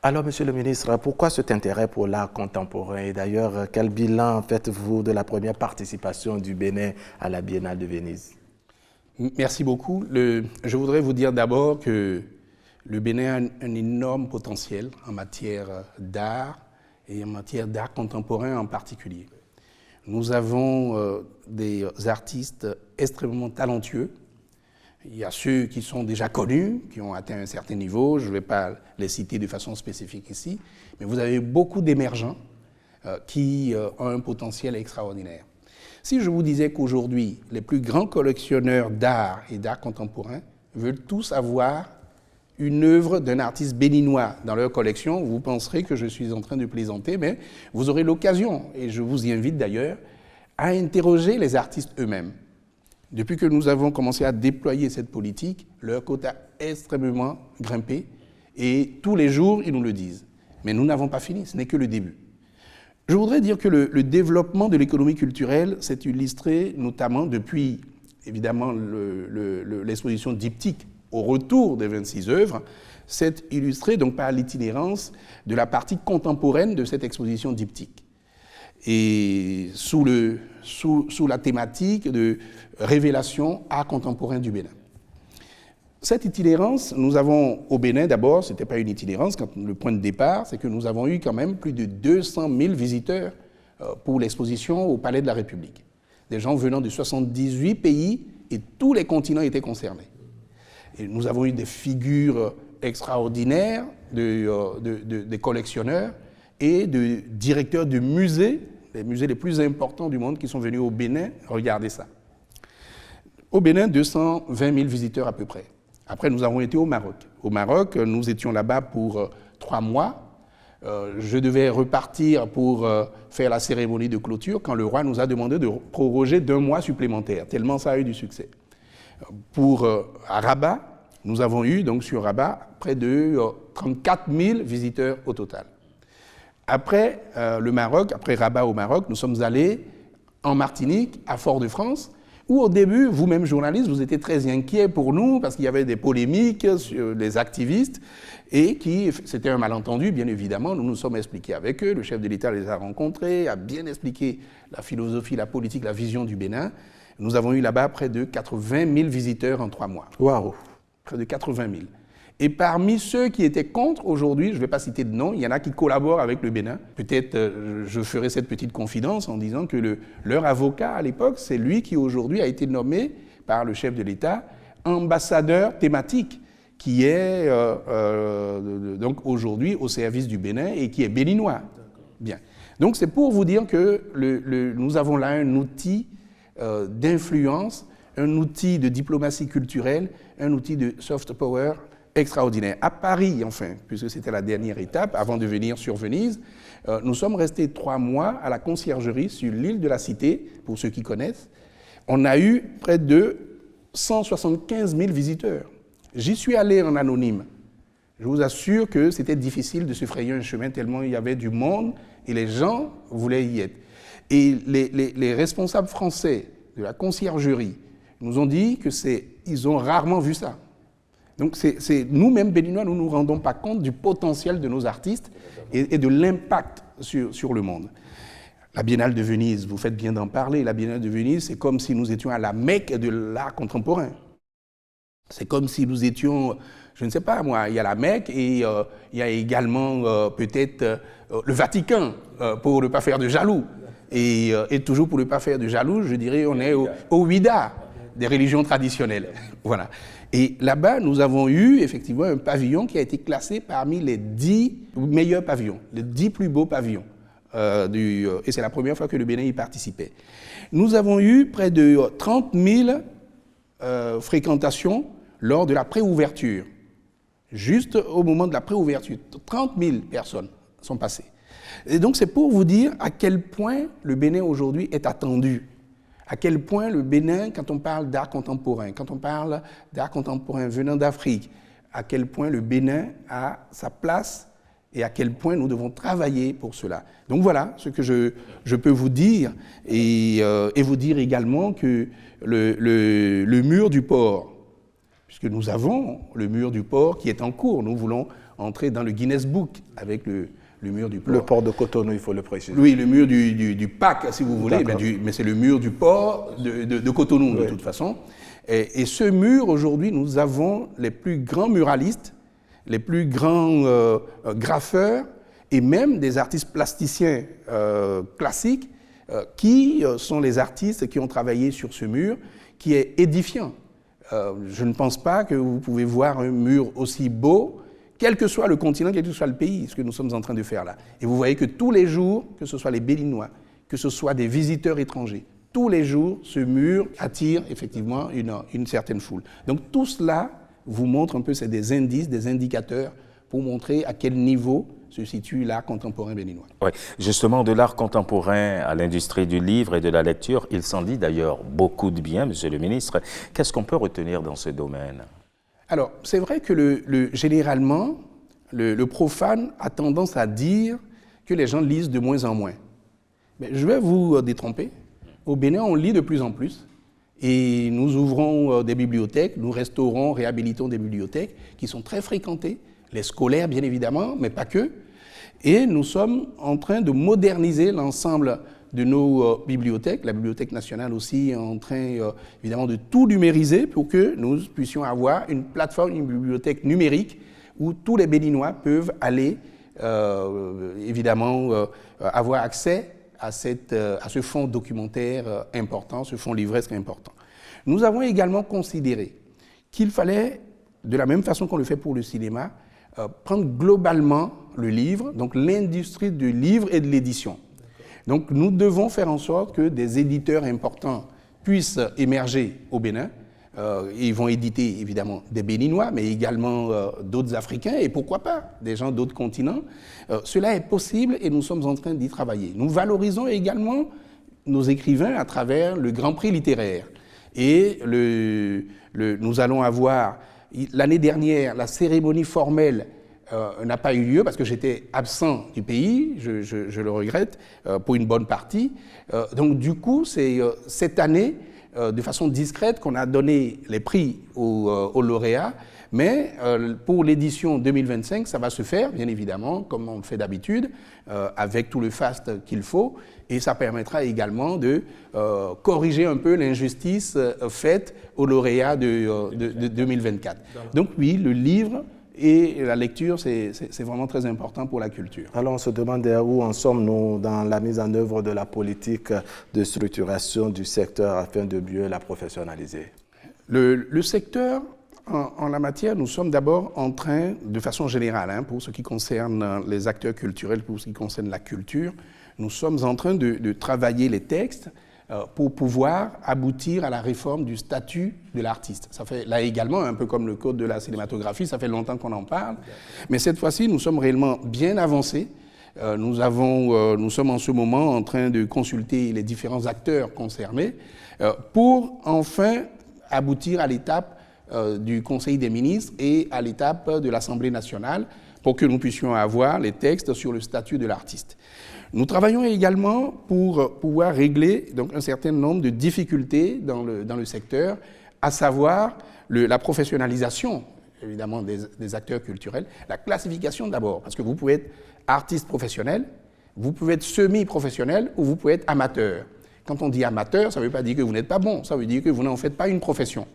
Alors, Monsieur le ministre, pourquoi cet intérêt pour l'art contemporain? Et d'ailleurs, quel bilan faites-vous de la première participation du Bénin à la Biennale de Venise? Merci beaucoup. Je voudrais vous dire d'abord que le Bénin a un énorme potentiel en matière d'art et en matière d'art contemporain en particulier. Nous avons des artistes extrêmement talentueux. Il y a ceux qui sont déjà connus, qui ont atteint un certain niveau. Je ne vais pas les citer de façon spécifique ici, mais vous avez beaucoup d'émergents qui ont un potentiel extraordinaire. Si je vous disais qu'aujourd'hui, les plus grands collectionneurs d'art et d'art contemporain veulent tous avoir une œuvre d'un artiste béninois dans leur collection, vous penserez que je suis en train de plaisanter, mais vous aurez l'occasion, et je vous y invite d'ailleurs, à interroger les artistes eux-mêmes. Depuis que nous avons commencé à déployer cette politique, leur cote a extrêmement grimpé, et tous les jours, ils nous le disent. Mais nous n'avons pas fini, ce n'est que le début. Je voudrais dire que le développement de l'économie culturelle s'est illustré notamment depuis, évidemment, l'exposition diptyque au retour des 26 œuvres, s'est illustré donc par l'itinérance de la partie contemporaine de cette exposition diptyque. Et sous la thématique de révélation art contemporain du Bénin. Cette itinérance, nous avons au Bénin d'abord, ce n'était pas une itinérance, quand le point de départ, c'est que nous avons eu quand même plus de 200 000 visiteurs pour l'exposition au Palais de la République. Des gens venant de 78 pays et tous les continents étaient concernés. Et nous avons eu des figures extraordinaires des collectionneurs et de directeurs de musées, les musées les plus importants du monde qui sont venus au Bénin. Regardez ça. Au Bénin, 220 000 visiteurs à peu près. Après, nous avons été au Maroc. Au Maroc, nous étions là-bas pour 3 mois. Je devais repartir pour faire la cérémonie de clôture quand le roi nous a demandé de proroger d'1 mois supplémentaire, tellement ça a eu du succès. À Rabat, nous avons eu, donc sur Rabat, près de 34 000 visiteurs au total. Après le Maroc, après Rabat au Maroc, nous sommes allés en Martinique, à Fort-de-France, où au début, vous-même journalistes, vous étiez très inquiets pour nous parce qu'il y avait des polémiques sur les activistes et c'était un malentendu, bien évidemment. Nous nous sommes expliqués avec eux, le chef de l'État les a rencontrés, a bien expliqué la philosophie, la politique, la vision du Bénin. Nous avons eu là-bas près de 80 000 visiteurs en 3 mois. Waouh! Près de 80 000. Et parmi ceux qui étaient contre aujourd'hui, je ne vais pas citer de nom, il y en a qui collaborent avec le Bénin. Peut-être je ferai cette petite confidence en disant que leur avocat à l'époque, c'est lui qui aujourd'hui a été nommé par le chef de l'État ambassadeur thématique, qui est donc aujourd'hui au service du Bénin et qui est béninois. Bien. Donc c'est pour vous dire que nous avons là un outil d'influence, un outil de diplomatie culturelle, un outil de soft power extraordinaire. À Paris, enfin, puisque c'était la dernière étape, avant de venir sur Venise, nous sommes restés 3 mois à la conciergerie sur l'île de la Cité, pour ceux qui connaissent. On a eu près de 175 000 visiteurs. J'y suis allé en anonyme. Je vous assure que c'était difficile de se frayer un chemin tellement il y avait du monde et les gens voulaient y être. Et les responsables français de la conciergerie nous ont dit qu'ils ont rarement vu ça. Donc nous-mêmes, Béninois, nous ne nous rendons pas compte du potentiel de nos artistes et de l'impact sur le monde. La Biennale de Venise, vous faites bien d'en parler, la Biennale de Venise, c'est comme si nous étions à la Mecque de l'art contemporain. C'est comme si nous étions Je ne sais pas, moi, il y a la Mecque et il y a également peut-être le Vatican, pour ne pas faire de jaloux. Et toujours pour ne pas faire de jaloux, je dirais, on est au Ouida des religions traditionnelles. Voilà. Et là-bas, nous avons eu effectivement un pavillon qui a été classé parmi les 10 meilleurs pavillons, les 10 plus beaux pavillons. Et c'est la première fois que le Bénin y participait. Nous avons eu près de 30 000 fréquentations lors de la préouverture. Juste au moment de la préouverture, 30 000 personnes sont passées. Et donc c'est pour vous dire à quel point le Bénin aujourd'hui est attendu. À quel point le Bénin, quand on parle d'art contemporain, quand on parle d'art contemporain venant d'Afrique, à quel point le Bénin a sa place et à quel point nous devons travailler pour cela. Donc voilà ce que je peux vous dire et vous dire également que le mur du port, puisque nous avons le mur du port qui est en cours, nous voulons entrer dans le Guinness Book avec le mur du port. Le port de Cotonou, il faut le préciser. Oui, le mur du PAC, si vous voulez, mais c'est le mur du port de Cotonou, de toute façon. Et ce mur, aujourd'hui, nous avons les plus grands muralistes, les plus grands graffeurs et même des artistes plasticiens classiques qui sont les artistes qui ont travaillé sur ce mur, qui est édifiant. Je ne pense pas que vous pouvez voir un mur aussi beau, quel que soit le continent, quel que soit le pays, ce que nous sommes en train de faire là. Et vous voyez que tous les jours, que ce soit les Béninois, que ce soit des visiteurs étrangers, tous les jours, ce mur attire effectivement une certaine foule. Donc tout cela vous montre un peu, c'est des indices, des indicateurs pour montrer à quel niveau se situe l'art contemporain béninois. Oui, justement, de l'art contemporain à l'industrie du livre et de la lecture, il s'en dit d'ailleurs beaucoup de bien, Monsieur le ministre. Qu'est-ce qu'on peut retenir dans ce domaine? Alors, c'est vrai que généralement, le profane a tendance à dire que les gens lisent de moins en moins. Mais je vais vous détromper. Au Bénin, on lit de plus en plus. Et nous ouvrons des bibliothèques, nous restaurons, réhabilitons des bibliothèques qui sont très fréquentées, les scolaires bien évidemment, mais pas que. Et nous sommes en train de moderniser l'ensemble de nos bibliothèques. La Bibliothèque nationale aussi est en train évidemment de tout numériser pour que nous puissions avoir une plateforme, une bibliothèque numérique où tous les Béninois peuvent aller évidemment avoir accès à ce fonds documentaire important, ce fonds livresque important. Nous avons également considéré qu'il fallait, de la même façon qu'on le fait pour le cinéma, prendre globalement le livre, donc l'industrie du livre et de l'édition. Donc nous devons faire en sorte que des éditeurs importants puissent émerger au Bénin. Ils vont éditer évidemment des Béninois, mais également d'autres Africains et pourquoi pas des gens d'autres continents. Cela est possible et nous sommes en train d'y travailler. Nous valorisons également nos écrivains à travers le Grand Prix littéraire. Et nous allons avoir, l'année dernière, la cérémonie formelle n'a pas eu lieu parce que j'étais absent du pays, je le regrette, pour une bonne partie. Donc du coup, c'est cette année, de façon discrète, qu'on a donné les prix aux lauréats, mais pour l'édition 2025, ça va se faire, bien évidemment, comme on le fait d'habitude, avec tout le faste qu'il faut, et ça permettra également de corriger un peu l'injustice faite aux lauréats de 2024. Donc oui, le livre et la lecture, c'est vraiment très important pour la culture. Alors on se demande où en sommes-nous dans la mise en œuvre de la politique de structuration du secteur afin de mieux la professionnaliser? Le secteur, en la matière, nous sommes d'abord en train, de façon générale, pour ce qui concerne les acteurs culturels, pour ce qui concerne la culture, nous sommes en train de travailler les textes pour pouvoir aboutir à la réforme du statut de l'artiste. Ça fait là également, un peu comme le code de la cinématographie, ça fait longtemps qu'on en parle, mais cette fois-ci, nous sommes réellement bien avancés. Nous sommes en ce moment en train de consulter les différents acteurs concernés pour enfin aboutir à l'étape du Conseil des ministres et à l'étape de l'Assemblée nationale pour que nous puissions avoir les textes sur le statut de l'artiste. Nous travaillons également pour pouvoir régler donc, un certain nombre de difficultés dans le secteur, à savoir la professionnalisation, évidemment, des acteurs culturels, la classification d'abord, parce que vous pouvez être artiste professionnel, vous pouvez être semi-professionnel ou vous pouvez être amateur. Quand on dit amateur, ça ne veut pas dire que vous n'êtes pas bon, ça veut dire que vous n'en faites pas une profession.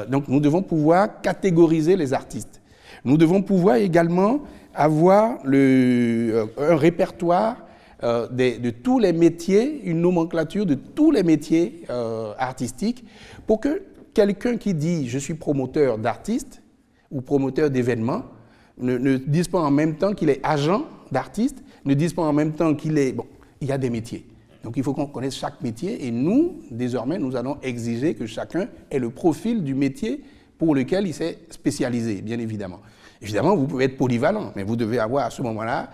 Donc nous devons pouvoir catégoriser les artistes. Nous devons pouvoir également avoir un répertoire de tous les métiers, une nomenclature de tous les métiers artistiques, pour que quelqu'un qui dit « je suis promoteur d'artistes » ou promoteur d'événements ne dise pas en même temps qu'il est agent d'artiste, ne dise pas en même temps qu'il est... Bon, il y a des métiers. Donc il faut qu'on connaisse chaque métier et nous, désormais, nous allons exiger que chacun ait le profil du métier pour lequel il s'est spécialisé, bien évidemment. Évidemment, vous pouvez être polyvalent, mais vous devez avoir à ce moment-là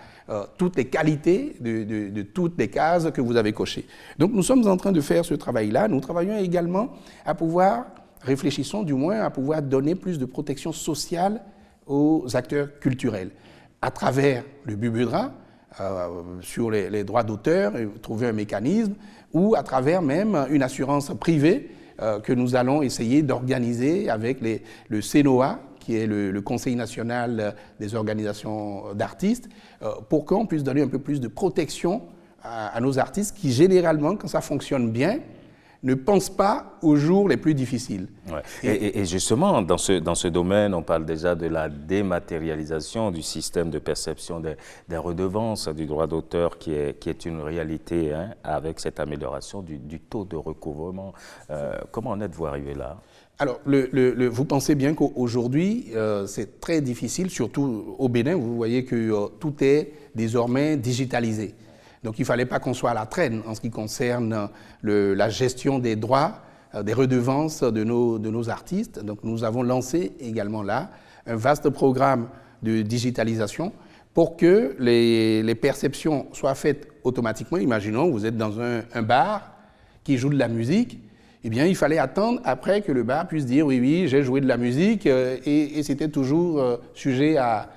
toutes les qualités de toutes les cases que vous avez cochées. Donc nous sommes en train de faire ce travail-là. Nous travaillons également à pouvoir, réfléchissons du moins, à pouvoir donner plus de protection sociale aux acteurs culturels à travers le BUBUDRA, sur les droits d'auteur, trouver un mécanisme, ou à travers même une assurance privée que nous allons essayer d'organiser avec le CNOA, qui est le Conseil national des organisations d'artistes, pour qu'on puisse donner un peu plus de protection à nos artistes qui, généralement, quand ça fonctionne bien, ne pensent pas aux jours les plus difficiles. Ouais. Et justement, dans ce domaine, on parle déjà de la dématérialisation du système de perception des redevances, du droit d'auteur qui est une réalité, hein, avec cette amélioration du taux de recouvrement. Comment en êtes-vous arrivé là? Alors, vous pensez bien qu'aujourd'hui, c'est très difficile, surtout au Bénin, vous voyez que tout est désormais digitalisé. Donc il ne fallait pas qu'on soit à la traîne en ce qui concerne la gestion des droits, des redevances de nos artistes. Donc nous avons lancé également là un vaste programme de digitalisation pour que les perceptions soient faites automatiquement. Imaginons, vous êtes dans un bar qui joue de la musique, eh bien il fallait attendre après que le bar puisse dire oui, j'ai joué de la musique et c'était toujours sujet à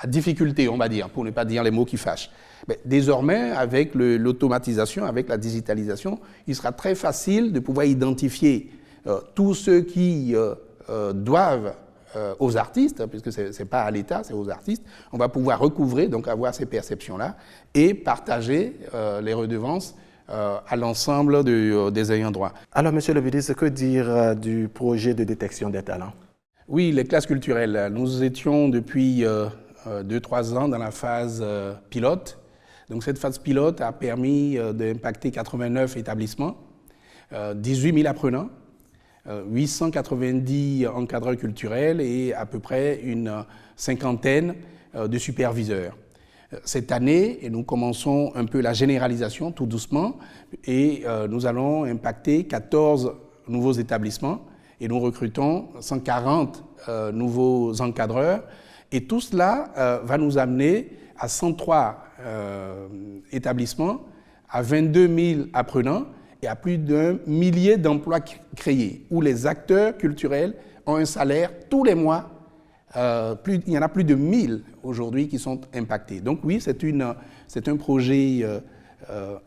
difficulté, on va dire, pour ne pas dire les mots qui fâchent. Mais désormais, avec l'automatisation, avec la digitalisation, il sera très facile de pouvoir identifier tous ceux qui doivent aux artistes, puisque ce n'est pas à l'État, c'est aux artistes. On va pouvoir recouvrer, donc avoir ces perceptions-là, et partager les redevances à l'ensemble des ayants droit. Alors, Monsieur le ministre, que dire du projet de détection des talents? Oui, les classes culturelles. Nous étions depuis 2-3 ans dans la phase pilote. Donc cette phase pilote a permis d'impacter 89 établissements, 18 000 apprenants, 890 encadreurs culturels et à peu près une cinquantaine de superviseurs. Cette année, et nous commençons un peu la généralisation tout doucement, et nous allons impacter 14 nouveaux établissements et nous recrutons 140 nouveaux encadreurs. Et tout cela va nous amener à 103 établissements, à 22 000 apprenants et à plus d'1 millier d'emplois créés, où les acteurs culturels ont un salaire tous les mois. Il y en a plus de 1000 aujourd'hui qui sont impactés. Donc oui, c'est un projet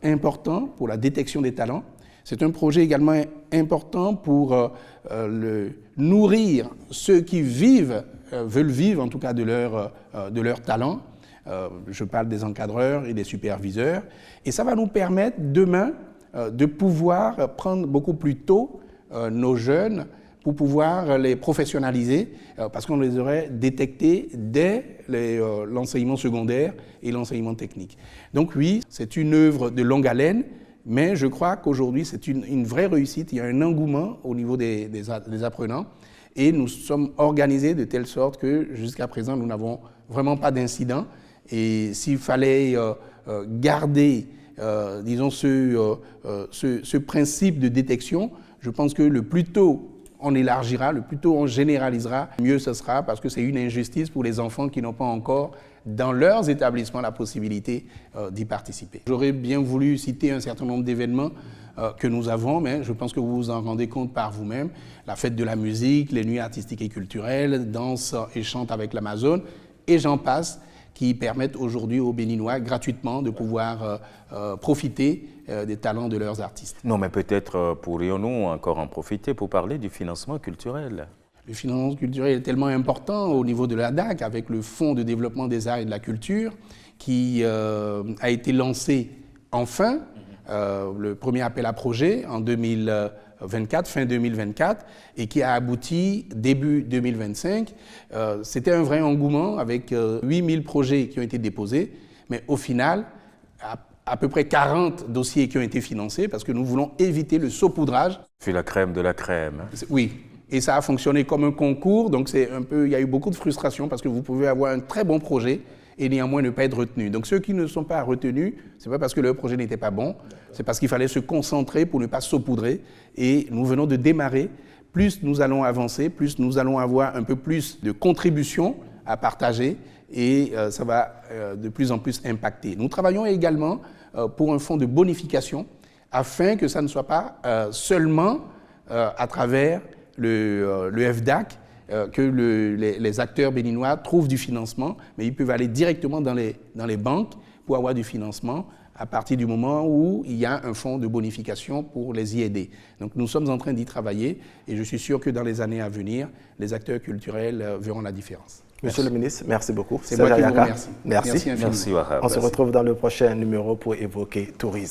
important pour la détection des talents. C'est un projet également important pour nourrir ceux qui veulent vivre en tout cas de leur talent. Je parle des encadreurs et des superviseurs. Et ça va nous permettre demain de pouvoir prendre beaucoup plus tôt nos jeunes pour pouvoir les professionnaliser parce qu'on les aurait détectés dès l'enseignement secondaire et l'enseignement technique. Donc oui, c'est une œuvre de longue haleine, mais je crois qu'aujourd'hui c'est une vraie réussite. Il y a un engouement au niveau des apprenants et nous sommes organisés de telle sorte que jusqu'à présent nous n'avons vraiment pas d'incidents. Et s'il fallait garder, disons, ce principe de détection, je pense que le plus tôt on élargira, le plus tôt on généralisera, mieux ce sera, parce que c'est une injustice pour les enfants qui n'ont pas encore dans leurs établissements la possibilité d'y participer. J'aurais bien voulu citer un certain nombre d'événements que nous avons, mais je pense que vous vous en rendez compte par vous-même. La fête de la musique, les nuits artistiques et culturelles, danse et chante avec l'Amazone, et j'en passe, qui permettent aujourd'hui aux Béninois gratuitement de pouvoir profiter des talents de leurs artistes. Non, mais peut-être pourrions-nous encore en profiter pour parler du financement culturel. Le financement culturel est tellement important au niveau de la DAC, avec le Fonds de développement des arts et de la culture, qui a été lancé enfin, le premier appel à projet en 2020, fin 2024, et qui a abouti début 2025. C'était un vrai engouement avec 8000 projets qui ont été déposés, mais au final, à peu près 40 dossiers qui ont été financés parce que nous voulons éviter le saupoudrage. C'est la crème de la crème. Oui, et ça a fonctionné comme un concours, donc il y a eu beaucoup de frustration parce que vous pouvez avoir un très bon projet et néanmoins ne pas être retenu. Donc ceux qui ne sont pas retenus, ce n'est pas parce que leur projet n'était pas bon, c'est parce qu'il fallait se concentrer pour ne pas saupoudrer. Et nous venons de démarrer. Plus nous allons avancer, plus nous allons avoir un peu plus de contributions à partager et ça va de plus en plus impacter. Nous travaillons également pour un fonds de bonification afin que ça ne soit pas seulement à travers le FDAC que les acteurs béninois trouvent du financement, mais ils peuvent aller directement dans les banques pour avoir du financement à partir du moment où il y a un fonds de bonification pour les y aider. Donc nous sommes en train d'y travailler et je suis sûr que dans les années à venir, les acteurs culturels verront la différence. Monsieur le ministre, merci beaucoup. C'est moi qui vous remercie. Merci. Merci Wahab. On se retrouve dans le prochain numéro pour évoquer tourisme.